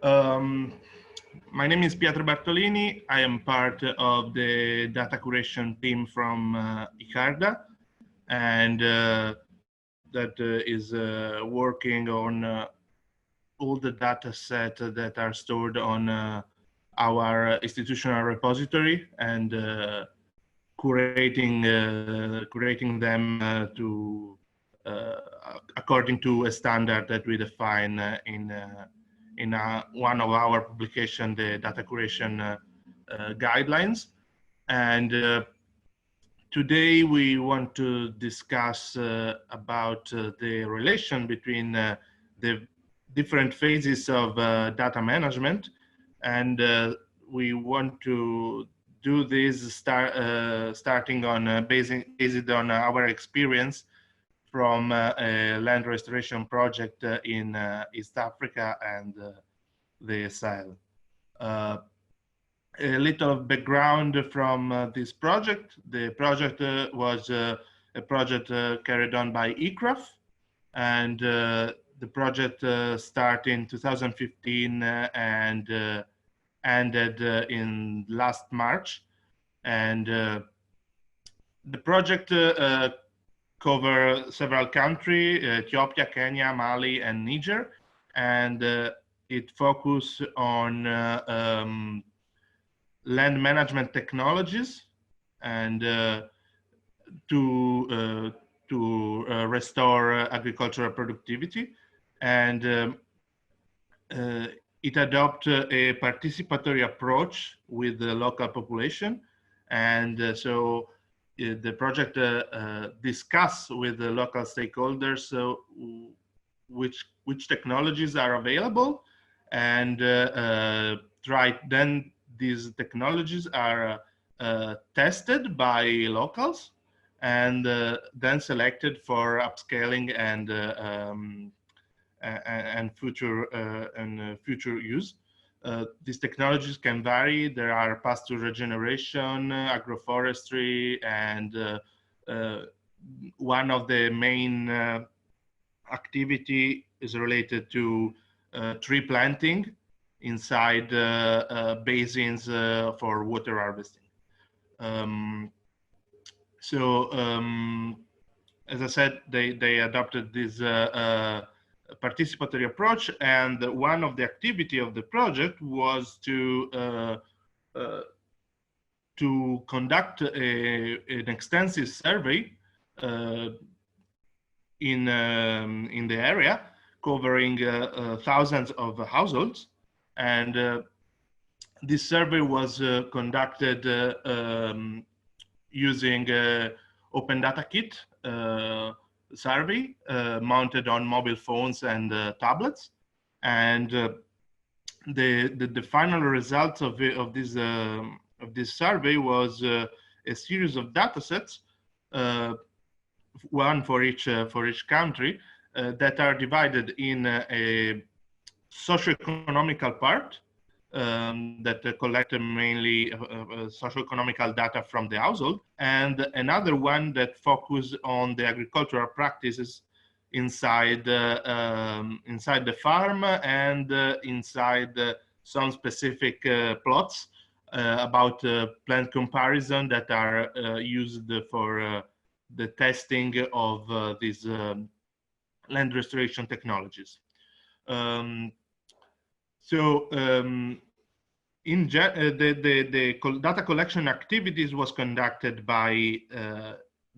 Um, my name is Pietro Bartolini. I am part of the data curation team from ICARDA, and that is working on all the data set that are stored on our institutional repository and curating them to according to a standard that we define in one of our publication, the data curation guidelines. And today we want to discuss about the relation between the different phases of data management, and we want to do this starting on based on our experience from a land restoration project in East Africa and the Sahel. A little background from this project. The project was a project carried on by ICRAF, and the project started in 2015 and ended in last March. And the project cover several countries, Ethiopia, Kenya, Mali, and Niger, and it focused on land management technologies and to restore agricultural productivity. And it adopted a participatory approach with the local population. And so the project discuss with the local stakeholders which technologies are available, and then these technologies are tested by locals and then selected for upscaling and future use. These technologies can vary. There are pasture regeneration, agroforestry, and one of the main activity is related to tree planting inside basins for water harvesting. As I said, they adopted this participatory approach, and one of the activity of the project was to conduct an extensive survey in the area, covering thousands of households. And this survey was conducted using Open Data Kit survey mounted on mobile phones and tablets. And the final result of this survey was a series of data sets, one for each country, that are divided in a socio-economical part that collected mainly socio-economical data from the household, and another one that focused on the agricultural practices inside the farm and inside some specific plots about plant comparison that are used for the testing of these land restoration technologies. The data collection activities was conducted by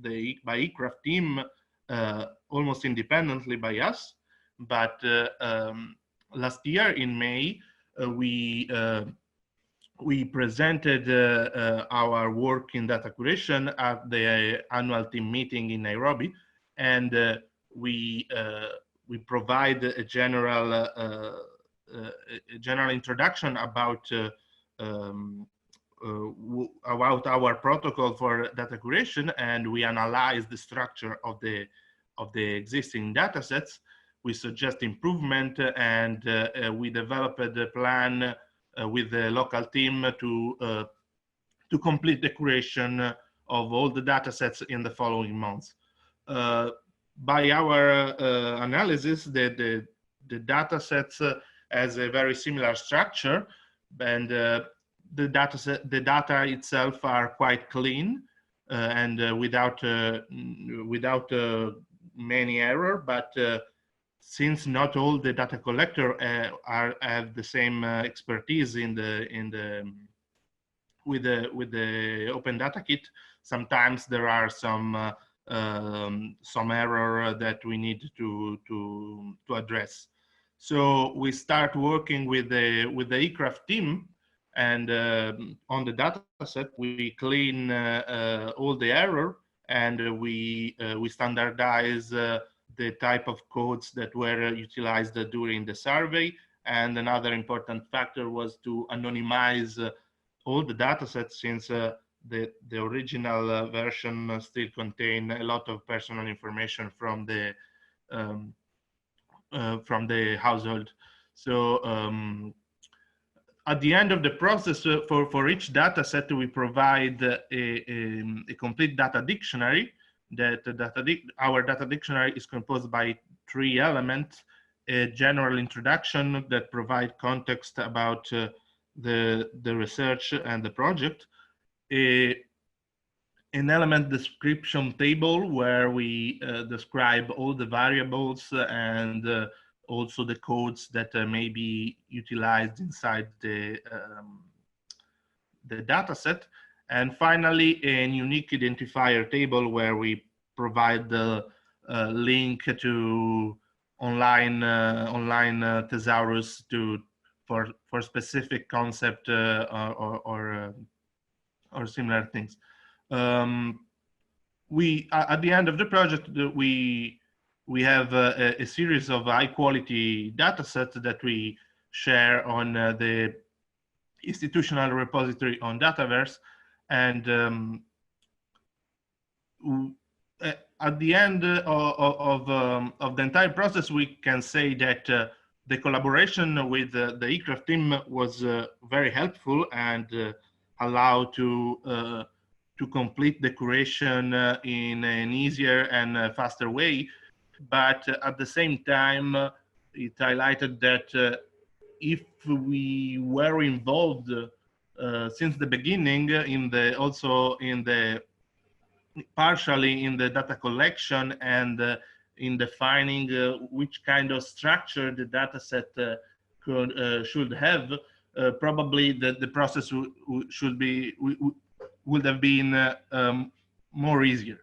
the ICRAF team almost independently by us, but last year in May we presented our work in data curation at the annual team meeting in Nairobi, and we provide a general introduction about our protocol for data curation, and we analyze the structure of the existing data sets. We suggest improvement, and we developed a plan with the local team to complete the curation of all the data sets in the following months. By our analysis, the data sets has a very similar structure, and the data itself are quite clean and without many error. But since not all the data collector have the same expertise with the open data kit, sometimes there are some error that we need to address. So we start working with the ICRAF team, and on the data set we clean all the error, and we standardize the type of codes that were utilized during the survey. And another important factor was to anonymize all the datasets, since the original version still contain a lot of personal information from the household. So at the end of the process, for each data set, we provide a complete data dictionary. Our data dictionary is composed by 3 elements: a general introduction that provide context about the research and the project, an element description table where we describe all the variables and also the codes that may be utilized inside the data set. And finally, a unique identifier table where we provide the link to online thesaurus for specific concept or similar things. We at the end of the project, we have a series of high quality data sets that we share on the institutional repository on Dataverse. And at the end of the entire process, we can say that the collaboration with the ICRAF team was very helpful and allowed to complete the curation in an easier and faster way. But at the same time, it highlighted that if we were involved since the beginning partially in the data collection and in defining which kind of structure the data set should have, probably the process would have been more easier.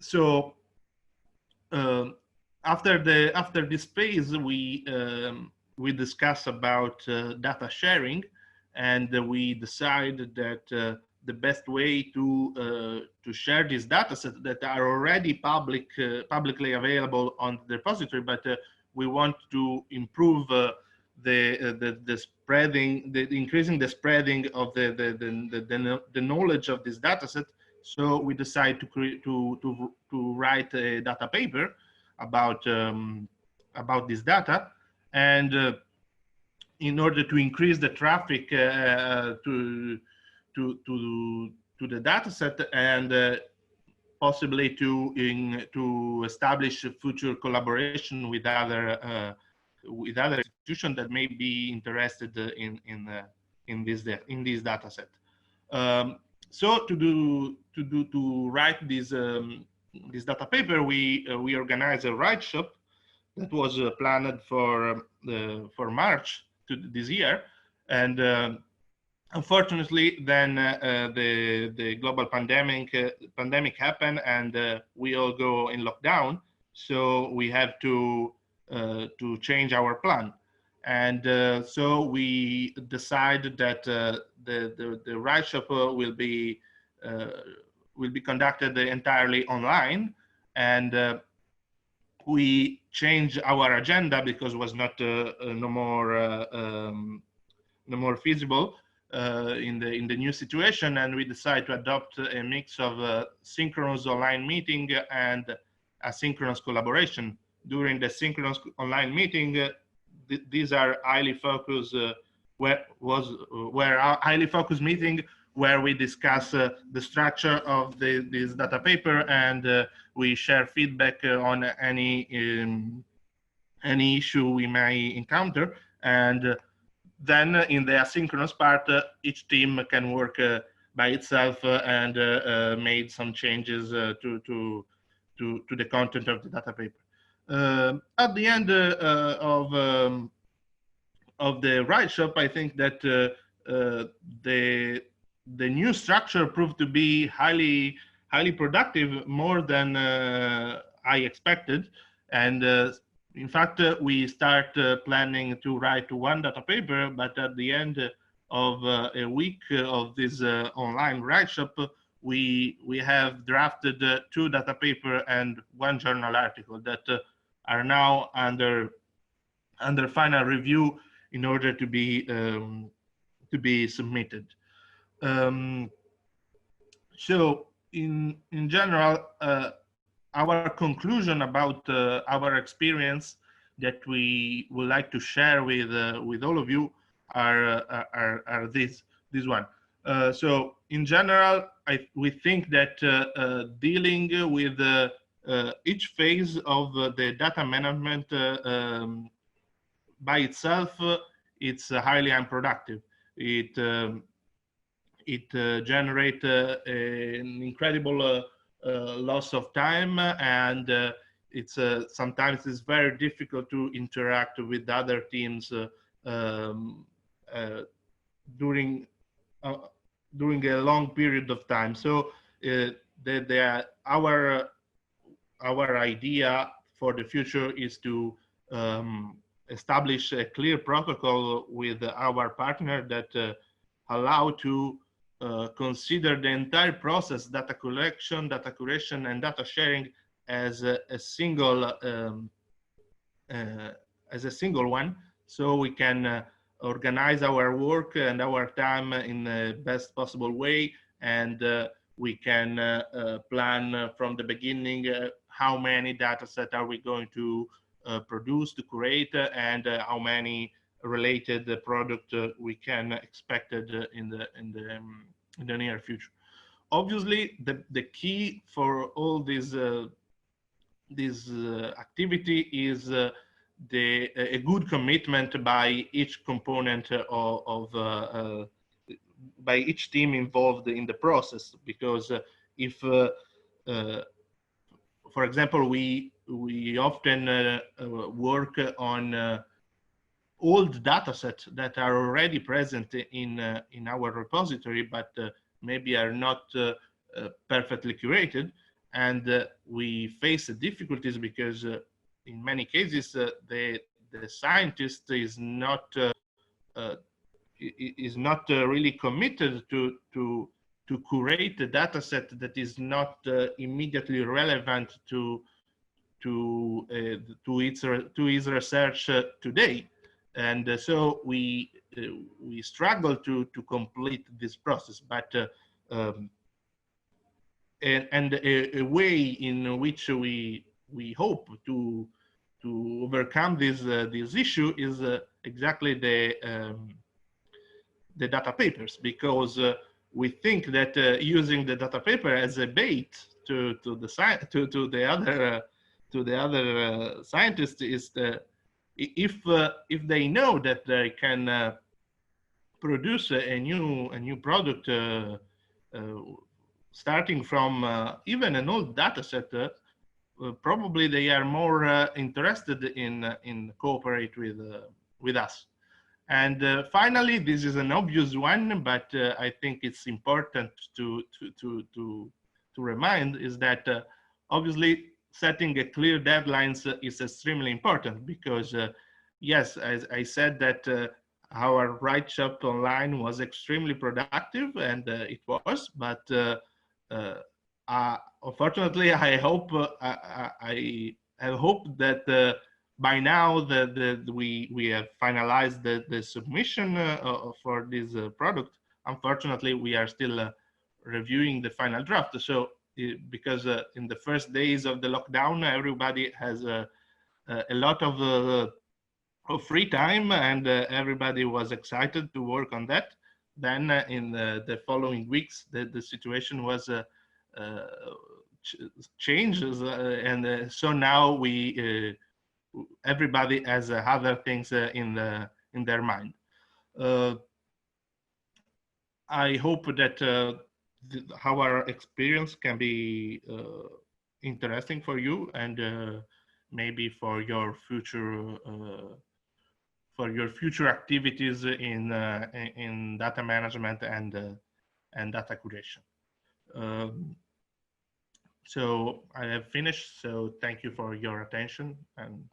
So after this phase, we discuss about data sharing, and we decided that the best way to share these data sets that are already publicly available on the repository, but we want to improve the spreading, increasing the spreading of the knowledge of this data set. So we decide to write a data paper about this data, and in order to increase the traffic to the data set, and possibly to establish a future collaboration with other institutions that may be interested in this data set. So to write this data paper, we organized a write shop that was planned for March this year, and unfortunately, then the global pandemic happened, and we all go in lockdown. So we have to change our plan, and so we decided that the write shop will be conducted entirely online, and we changed our agenda because it was not no more feasible in the new situation, and we decided to adopt a mix of synchronous online meeting and asynchronous collaboration. During the synchronous online meeting, these are highly focused highly focused meeting where we discuss the structure of this data paper, and we share feedback on any any issue we may encounter. And then in the asynchronous part, each team can work by itself and made some changes to the content of the data paper. At the end of the write shop, I think that the new structure proved to be highly productive, more than I expected. And in fact, we start planning to write one data paper, but at the end of a week of this online write shop, we have drafted two data paper and one journal article that are now under final review in order to be submitted. So in general, our conclusion about our experience that we would like to share with all of you are this one. So in general, we think that dealing with each phase of the data management by itself, it's highly unproductive. It generates an incredible loss of time, and it's sometimes it's very difficult to interact with other teams during a long period of time. So our idea for the future is to establish a clear protocol with our partner that allow to consider the entire process, data collection, data curation, and data sharing, as a single one, so we can organize our work and our time in the best possible way, and we can plan from the beginning how many data sets are we going to produce, to curate, and how many related product we can expect in the near future. Obviously, the key for all this activity is a good commitment by each component by each team involved in the process. Because if, for example, we often work on old data sets that are already present in our repository, but maybe are not perfectly curated, and we face difficulties because in many cases the scientist is not really committed to curate a data set that is not immediately relevant to his research today. And so we struggle to complete this process, but and a way in which we hope to overcome this issue is exactly the data papers, because we think that using the data paper as a bait to the other scientists is if they know that they can produce a new product starting from even an old data set, probably they are more interested in cooperate with us. And finally, this is an obvious one, but I think it's important to remind, is that obviously setting a clear deadlines is extremely important, because yes, as I said, that our write shop online was extremely productive, and it was, but unfortunately, I hope I have hoped that by now we have finalized the submission for this product. Unfortunately, we are still reviewing the final draft. So because in the first days of the lockdown, everybody has a lot of free time, and everybody was excited to work on that. Then in the following weeks, the situation was changes, and so now we everybody has other things in their mind. I hope that our experience can be interesting for you, and maybe for your future activities in data management and data curation. So I have finished. So thank you for your attention, and